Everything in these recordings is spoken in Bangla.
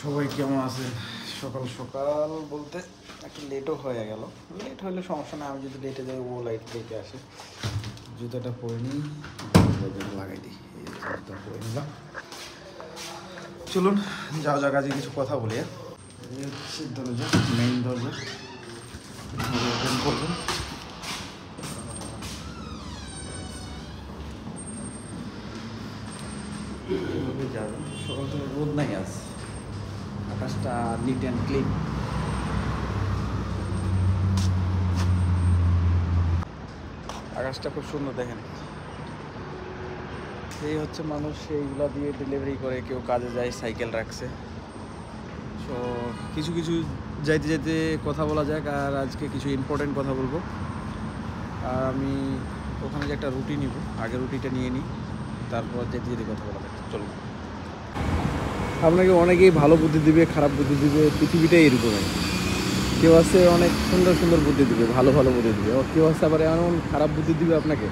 সবাই কেমন আছেন? সকাল সকাল বলতে একটু লেটও হয়ে গেল। লেট হলে সমস্যা না, আমি যদি লেটে যাই ও লাইট দেখে আসে। জুতাটা পরে নিই, লাগাই দিই। এই জুতা পরে নিলাম। চলুন যাওয়া যাক, আজকে কিছু কথা বলি। এই হচ্ছে দরজা, মেইন দরজা। ওপেন করবেন। এভাবে যাবেন। সকাল থেকে রোদ নাই আজ, আকাশটা নিট অ্যান্ড ক্লিন। আকাশটা খুব সুন্দর দেখেন। এই হচ্ছে মানুষ এইগুলো দিয়ে ডেলিভারি করে, কেউ কাজে যায়, সাইকেল রাখছে। সো কিছু কিছু যাইতে যাইতে কথা বলা যাক। আর আজকে কিছু ইম্পর্টেন্ট কথা বলবো। আর আমি ওখানে যে একটা রুটি নিব, আগে রুটিটা নিয়ে নিই, তারপর যেতে যেতে কথা বলা যাক। চলুন। আপনাকে অনেকেই ভালো বুদ্ধি দিবে, খারাপ বুদ্ধি দিবে, পৃথিবীটাই এরকমই। কেউ আছে অনেক সুন্দর সুন্দর বুদ্ধি দিবে, ভালো ভালো বুদ্ধি দিবে, ও কেউ আছে আবার এমন খারাপ বুদ্ধি দিবে আপনাকে,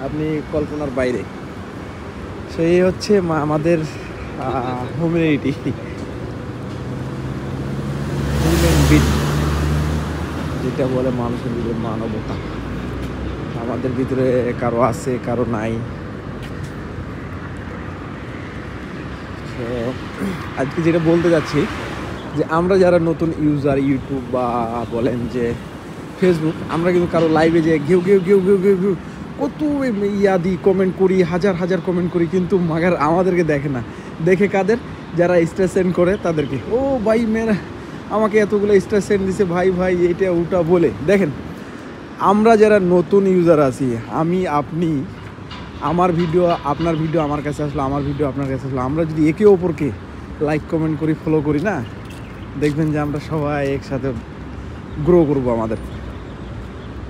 আপনি কল্পনার বাইরে। সেই হচ্ছে আমাদের হিউম্যানিটি, হিউম্যান বিট, যেটা বলে মানুষের ভিতরে মানবতা। আমাদের ভিতরে কারো আছে, কারো নাই। তো আজকে যেটা বলতে যাচ্ছি, যে আমরা যারা নতুন ইউজার, ইউটিউব বা বলেন যে ফেসবুক, আমরা কিন্তু কারো লাইভে যে ঘেউ ঘেউ ঘেউ ঘেউ ঘেউ ঘেউ কত ইয়া দিই, কমেন্ট করি, হাজার হাজার কমেন্ট করি, কিন্তু মাগার আমাদেরকে দেখে না। দেখে কাদের? যারা স্টার সেন্ড করে তাদেরকে। ও ভাই মেয়েরা আমাকে এতগুলো স্টার সেন্ড দিছে, ভাই ভাই এইটা ওটা বলে। দেখেন, আমরা যারা নতুন ইউজার আছি, আমি আপনি, আমার ভিডিও আপনার ভিডিও আমার কাছে আসলো, আমার ভিডিও আপনার কাছে আসলো, আমরা যদি একে অপরকে লাইক কমেন্ট করি, ফলো করি না, দেখবেন যে আমরা সবাই একসাথে গ্রো করবো আমাদের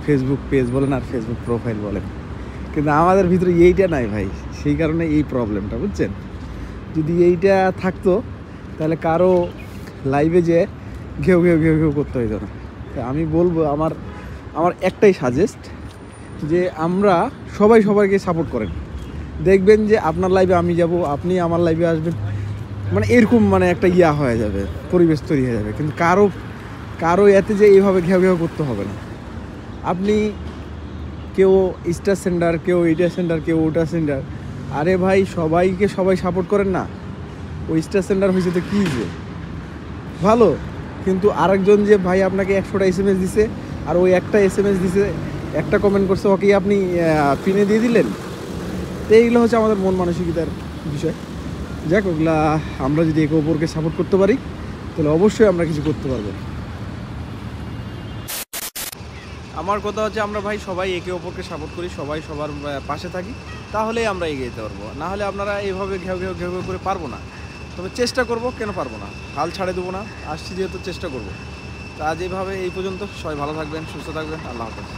ফেসবুক পেজ বলেন আর ফেসবুক প্রোফাইল বলেন। কিন্তু আমাদের ভিতরে এইটা নাই ভাই, সেই কারণে এই প্রবলেমটা, বুঝছেন? যদি এইটা থাকতো তাহলে কারো লাইভে যে ঘেউ ঘেউ ঘেউ ঘেউ করতে হইতো না। তো আমি বলবো, আমার একটাই সাজেস্ট, যে আমরা সবাই সবাইকে সাপোর্ট করেন। দেখবেন যে আপনার লাইভে আমি যাব, আপনি আমার লাইভে আসবেন, মানে এরকম মানে একটা ইয়া হয়ে যাবে, পরিবেশ তৈরি হয়ে যাবে। কিন্তু কারো এতে যে এইভাবে ঘেউ ঘেউ করতে হবে না। আপনি কেউ স্টার সেন্ডার, কেউ এইটা সেন্ডার, কেউ ওটা সেন্ডার, আরে ভাই সবাইকে সবাই সাপোর্ট করেন না। ওই স্টার সেন্ডার হয়েছে তো কী যে ভালো, কিন্তু আরেকজন যে ভাই আপনাকে 100টা SMS দিছে, আর ওই একটা SMS দিছে, একটা কমেন্ট করছে, ওকেই আপনি পিনে দিয়ে দিলেন। তো এইগুলো হচ্ছে আমাদের মন মানসিকতার বিষয়। যাক, ওগুলা আমরা যদি একে অপরকে সাপোর্ট করতে পারি তাহলে অবশ্যই আমরা কিছু করতে পারবো। আমার কথা হচ্ছে, আমরা ভাই সবাই একে অপরকে সাপোর্ট করি, সবাই সবার পাশে থাকি, তাহলেই আমরা এগিয়ে যেতে পারবো। না হলে আপনারা এইভাবে ঘেউ ঘেউ ঘেউ ঘেউ করে পারবো না। তবে চেষ্টা করব, কেন পারবো না, হাল ছাড়ে দেবো না, আসছি যেহেতু চেষ্টা করবো। তা আজ এইভাবে এই পর্যন্ত। সবাই ভালো থাকবেন, সুস্থ থাকবেন, আল্লাহ হাফেজ।